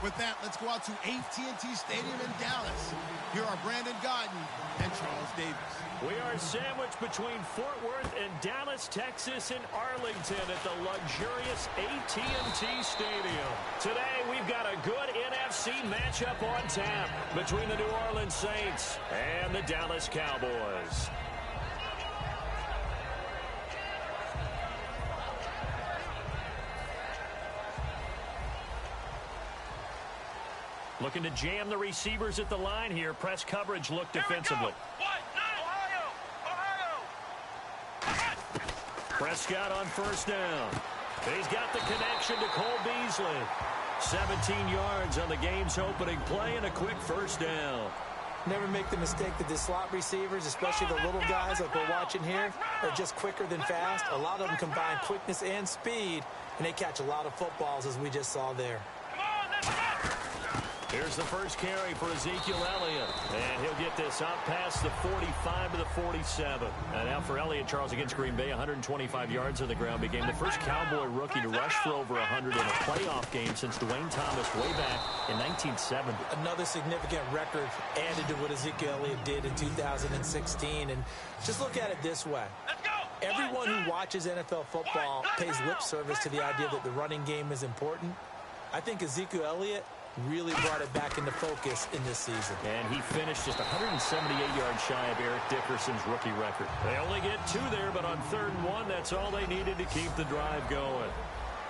With that, let's go out to AT&T Stadium in Dallas. Here are Brandon Gaudin and Charles Davis. We are sandwiched between Fort Worth and Dallas, Texas, and Arlington at the luxurious AT&T Stadium. Today, we've got a good NFC matchup on tap between the New Orleans Saints and the Dallas Cowboys. Looking to jam the receivers at the line here. Press coverage look defensively. Prescott on first down. He's got the connection to Cole Beasley. 17 yards on the game's opening play and a quick first down. Never make the mistake that the slot receivers, especially the little guys like we're watching here, are just quicker than fast. A lot of them combine quickness and speed, and they catch a lot of footballs, as we just saw there. Here's the first carry for Ezekiel Elliott. And he'll get this up past the 45 to the 47. And now for Elliott, Charles, against Green Bay, 125 yards on the ground. Became the first Cowboy rookie to rush for over 100 in a playoff game since Dwayne Thomas way back in 1970. Another significant record added to what Ezekiel Elliott did in 2016. And just look at it this way. Everyone who watches NFL football pays lip service to the idea that the running game is important. I think Ezekiel Elliott really brought it back into focus in this season. And he finished just 178 yards shy of Eric Dickerson's rookie record. They only get 2 there, but on 3rd and 1, that's all they needed to keep the drive going.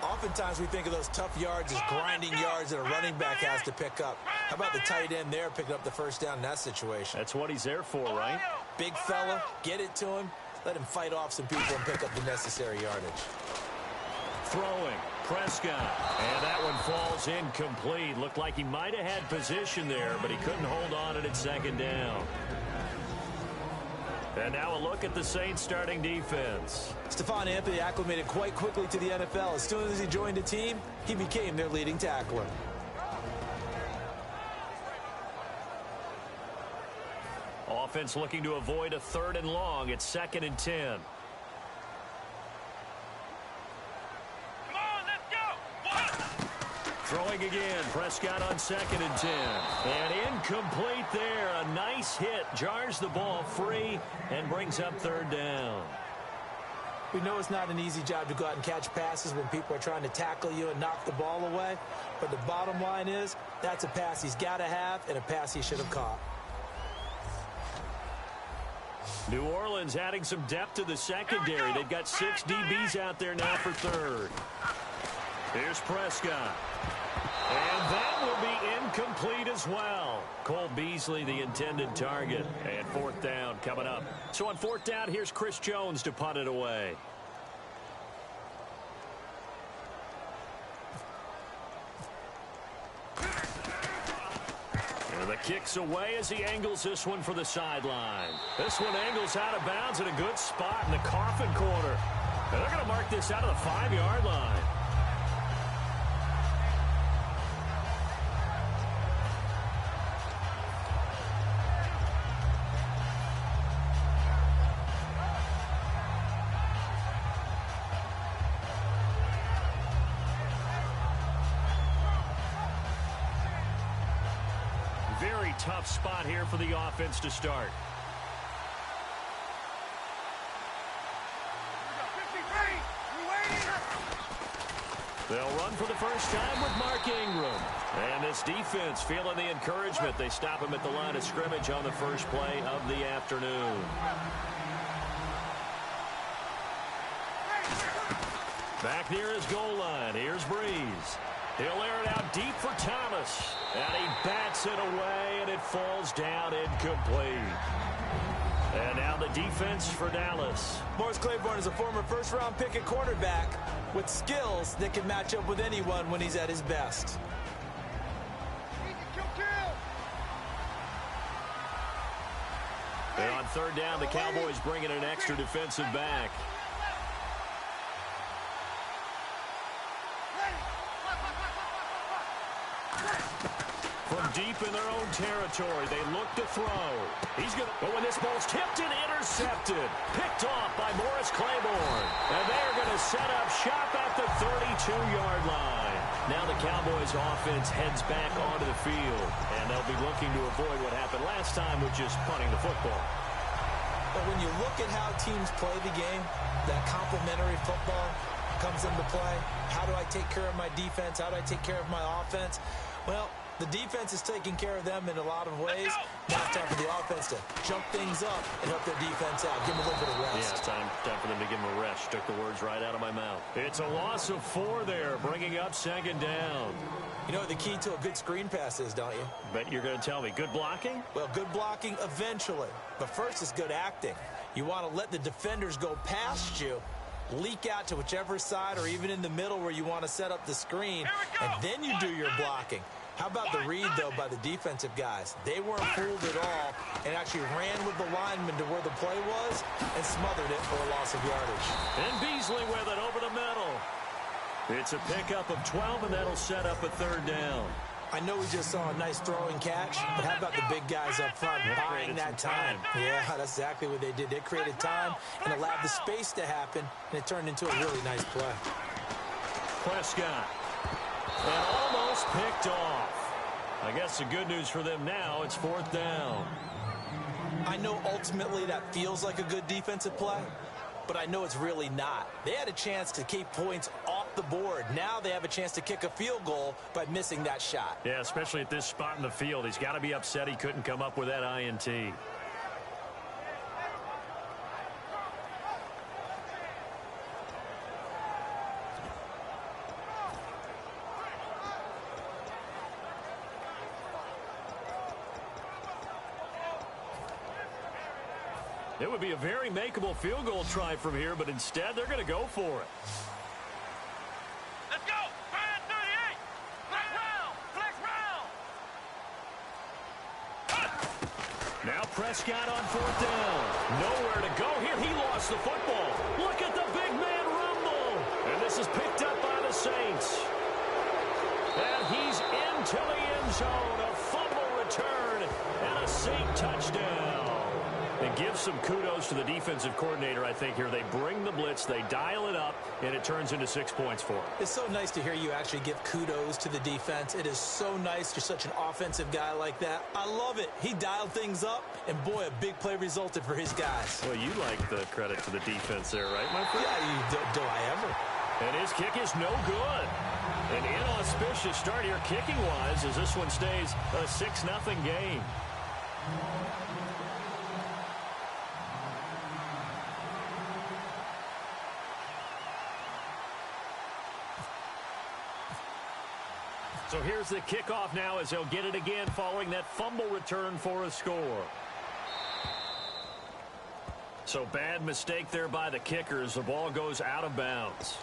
Oftentimes we think of those tough yards as grinding yards that a running back has to pick up. How about the tight end there picking up the first down in that situation? That's what he's there for, right? Big fella, get it to him, let him fight off some people and pick up the necessary yardage. Throwing, Prescott, and that one falls incomplete. Looked like he might have had position there, but he couldn't hold on at 2nd down. And now a look at the Saints starting defense. Stephon Anthony acclimated quite quickly to the NFL. As soon as he joined the team, he became their leading tackler. Offense looking to avoid a 3rd and long. It's 2nd and 10. Throwing again, Prescott on 2nd and 10. And incomplete there. A nice hit. Jars the ball free and brings up 3rd down. We know it's not an easy job to go out and catch passes when people are trying to tackle you and knock the ball away. But the bottom line is, that's a pass he's got to have and a pass he should have caught. New Orleans adding some depth to the secondary. They've got 6 DBs out there now for 3rd. Here's Prescott. And that will be incomplete as well. Cole Beasley, the intended target. And 4th down coming up. So on 4th down, here's Chris Jones to punt it away. And the kick's away as he angles this one for the sideline. This one angles out of bounds in a good spot in the coffin corner. And they're going to mark this out of the 5-yard line. Very tough spot here for the offense to start. They'll run for the first time with Mark Ingram. And this defense feeling the encouragement. They stop him at the line of scrimmage on the first play of the afternoon. Back near his goal line. Here's Breeze. He'll air it out deep for Thomas. And he bats it away, and it falls down incomplete. And now the defense for Dallas. Morris Claiborne is a former first-round pick at cornerback with skills that can match up with anyone when he's at his best. And on 3rd down, the Cowboys bring in an extra defensive back. From deep in their own territory, they look to throw. He's going to go when this ball's tipped and intercepted. Picked off by Morris Claiborne. And they're going to set up shop at the 32-yard line. Now the Cowboys offense heads back onto the field, and they'll be looking to avoid what happened last time, which is punting the football. But when you look at how teams play the game, that complementary football comes into play. How do I take care of my defense? How do I take care of my offense? Well, the defense is taking care of them in a lot of ways. Now it's time for the offense to jump things up and help their defense out. Give them a little bit of rest. Yeah, time for them to give them a rest. Took the words right out of my mouth. It's a loss of 4 there, bringing up second down. You know what the key to a good screen pass is, don't you? Bet you're going to tell me. Good blocking? Well, good blocking eventually. But first is good acting. You want to let the defenders go past you, leak out to whichever side or even in the middle where you want to set up the screen, and then you do your blocking. How about the read, though, by the defensive guys? They weren't fooled at all and actually ran with the lineman to where the play was and smothered it for a loss of yardage. And Beasley with it over the middle. It's a pickup of 12, and that'll set up a third down. I know we just saw a nice throwing catch, but how about the big guys up front buying that time? Yeah, that's exactly what they did. They created time and allowed the space to happen, and it turned into a really nice play. Prescott. And almost picked off. I guess the good news for them now, it's 4th down. I know ultimately that feels like a good defensive play, but I know it's really not. They had a chance to keep points off the board. Now they have a chance to kick a field goal by missing that shot. Yeah, especially at this spot in the field. He's got to be upset he couldn't come up with that INT. It would be a very makeable field goal try from here, but instead they're going to go for it. Let's go! 38! Flex round! Flex round! Now Prescott on 4th down. Nowhere to go here. He lost the football. Look at the big man rumble. And this is picked up by the Saints. And he's into the end zone. A fumble return and a Saint touchdown. And give some kudos to the defensive coordinator, I think, here. They bring the blitz, they dial it up, and it turns into 6 points for them. It's so nice to hear you actually give kudos to the defense. It is so nice. You're such an offensive guy like that. I love it. He dialed things up, and boy, a big play resulted for his guys. Well, you like the credit to the defense there, right, my friend? Yeah, do I ever? And his kick is no good. An inauspicious start here kicking-wise as this one stays a 6-0 game. So here's the kickoff now as they'll get it again following that fumble return for a score. So bad mistake there by the kickers. The ball goes out of bounds.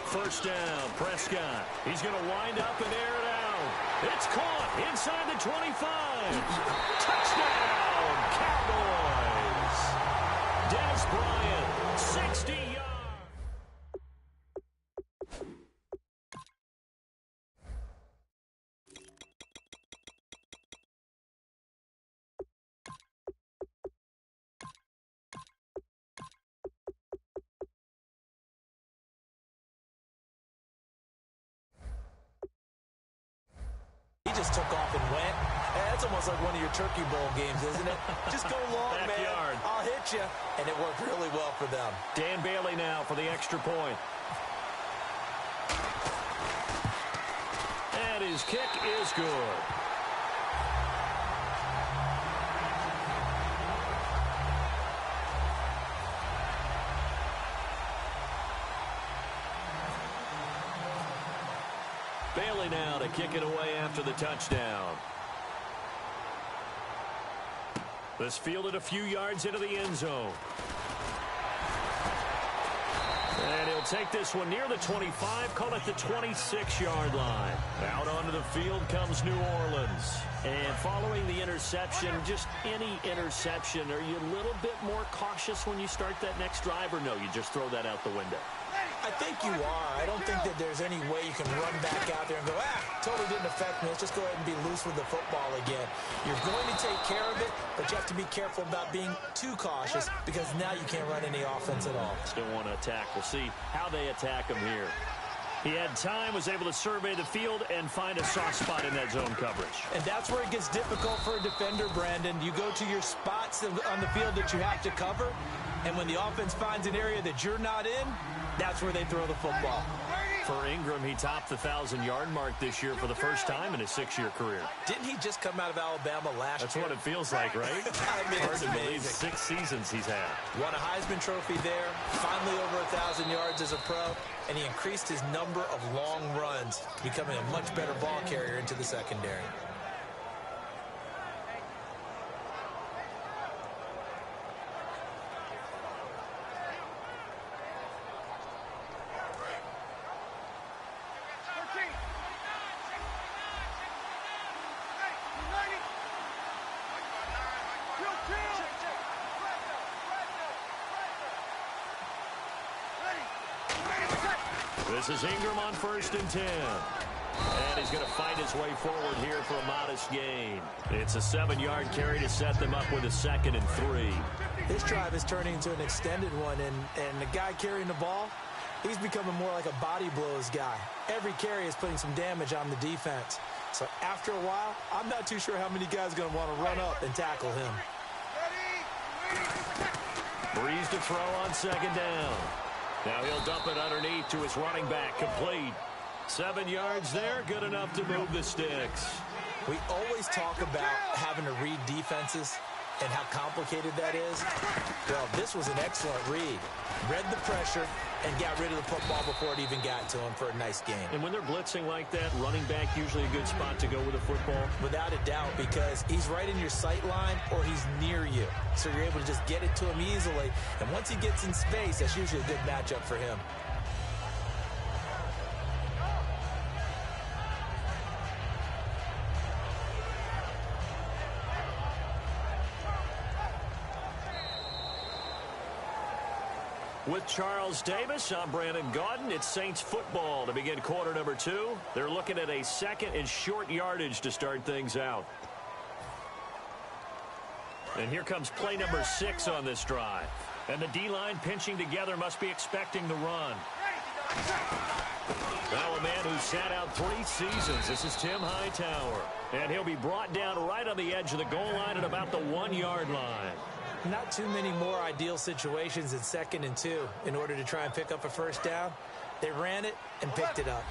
First down, Prescott. He's going to wind up and air it out. It's caught inside the 25. Touchdown, Cowboys. Dennis Bryant, 60 yards. Just took off and went. That's almost like one of your Turkey Bowl games, isn't it? Just go long, man. I'll hit you. And it worked really well for them. Dan Bailey now for the extra point. And his kick is good. Bailey now to kick it away after the touchdown. This fielded a few yards into the end zone. And he'll take this one near the 25, call it the 26-yard line. Out onto the field comes New Orleans. And following the interception, just any interception, are you a little bit more cautious when you start that next drive, or no, you just throw that out the window? I think you are. I don't think that there's any way you can run back out there and go, totally didn't affect me. Let's just go ahead and be loose with the football again. You're going to take care of it, but you have to be careful about being too cautious because now you can't run any offense at all. Still want to attack. We'll see how they attack him here. He had time, was able to survey the field and find a soft spot in that zone coverage. And that's where it gets difficult for a defender, Brandon. You go to your spots on the field that you have to cover, and when the offense finds an area that you're not in, that's where they throw the football. For Ingram, he topped the 1,000-yard mark this year for the first time in his 6-year career. Didn't he just come out of Alabama last year? That's what it feels like, right? I mean, hard to believe 6 seasons he's had. Won a Heisman Trophy there, finally over 1,000 yards as a pro, and he increased his number of long runs, becoming a much better ball carrier into the secondary. This is Ingram on 1st and 10. And he's going to fight his way forward here for a modest gain. It's a 7-yard carry to set them up with a 2nd and 3. This drive is turning into an extended one, and the guy carrying the ball, he's becoming more like a body blows guy. Every carry is putting some damage on the defense. So after a while, I'm not too sure how many guys are going to want to run up and tackle him. Breeze to throw on 2nd down. Now he'll dump it underneath to his running back, complete. 7 yards there, good enough to move the sticks. We always talk about having to read defenses and how complicated that is. Well, this was an excellent read. Read the pressure and got rid of the football before it even got to him for a nice gain. And when they're blitzing like that, running back usually a good spot to go with a football? Without a doubt, because he's right in your sight line or he's near you. So you're able to just get it to him easily. And once he gets in space, that's usually a good matchup for him. With Charles Davis, I'm Brandon Gaudin. It's Saints football to begin quarter number 2. They're looking at a 2nd and short yardage to start things out. And here comes play number 6 on this drive. And the D-line pinching together must be expecting the run. Now a man who sat out 3 seasons. This is Tim Hightower. And he'll be brought down right on the edge of the goal line at about the 1-yard line. Not too many more ideal situations in 2nd and 2 in order to try and pick up a first down. They ran it and picked it up.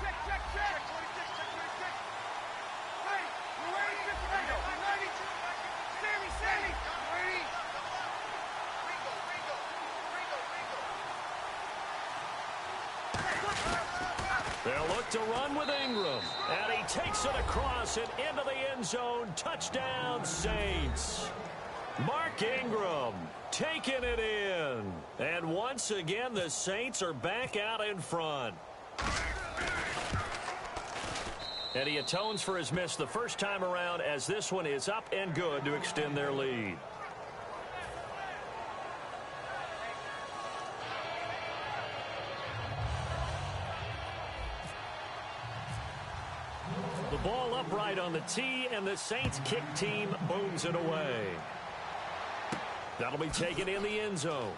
They'll look to run with Ingram. And he takes it across and into the end zone. Touchdown, Saints. Mark Ingram taking it in. And once again, the Saints are back out in front. And he atones for his miss the first time around as this one is up and good to extend their lead. The ball upright on the tee, and the Saints kick team booms it away. That'll be taken in the end zone.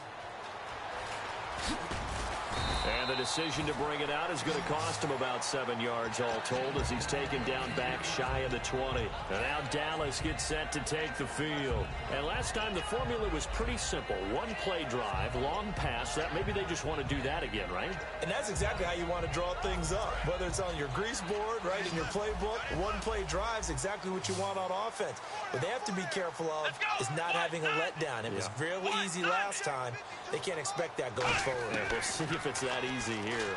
And the decision to bring it out is going to cost him about 7 yards all told as he's taken down back shy of the 20. And now Dallas gets set to take the field. And last time the formula was pretty simple. 1-play drive, long pass. That maybe they just want to do that again, right? And that's exactly how you want to draw things up. Whether it's on your grease board, right, in your playbook, 1-play drive is exactly what you want on offense. What they have to be careful of is not having a letdown. It was really easy last time. They can't expect that going forward. Yeah, we'll see if it's that easy here.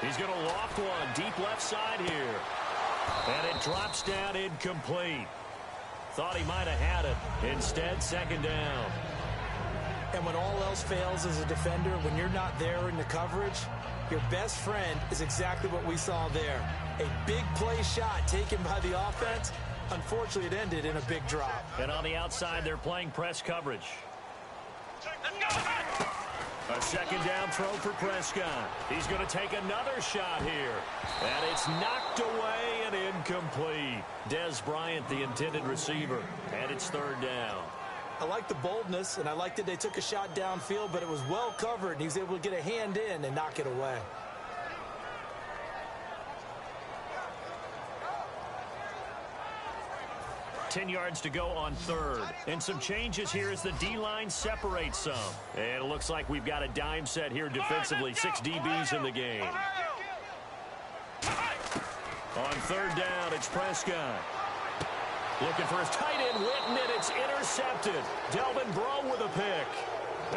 He's going to loft one deep left side here. And it drops down incomplete. Thought he might have had it. Instead, 2nd down. And when all else fails as a defender, when you're not there in the coverage, your best friend is exactly what we saw there. A big play shot taken by the offense. Unfortunately, it ended in a big drop. And on the outside, they're playing press coverage. A second down throw for Prescott. He's going to take another shot here. And it's knocked away and incomplete. Dez Bryant, the intended receiver. And it's third down. I like the boldness, and I like that they took a shot downfield, but it was well covered, and he was able to get a hand in and knock it away. Ten yards to go on third. And some changes here as the D-line separates some. And it looks like we've got a dime set here defensively. 6 DBs in the game. On third down, it's Prescott. Looking for his tight end, Witten, and it's intercepted. Delvin Breaux with a pick.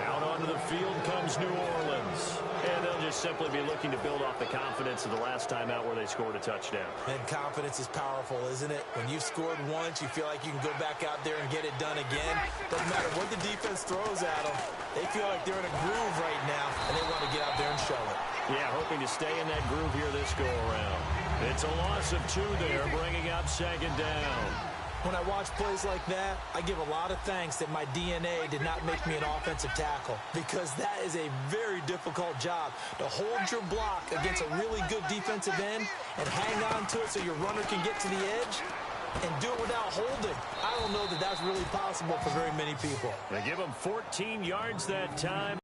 Out onto the field comes New Orleans. And they'll just simply be looking to build off the confidence of the last time out where they scored a touchdown. And confidence is powerful, isn't it? When you've scored once, you feel like you can go back out there and get it done again. Doesn't matter what the defense throws at them. They feel like they're in a groove right now, and they want to get out there and show it. Yeah, hoping to stay in that groove here this go-around. It's a loss of 2 there, bringing up second down. When I watch plays like that, I give a lot of thanks that my DNA did not make me an offensive tackle, because that is a very difficult job, to hold your block against a really good defensive end and hang on to it so your runner can get to the edge and do it without holding. I don't know that that's really possible for very many people. They give him 14 yards that time.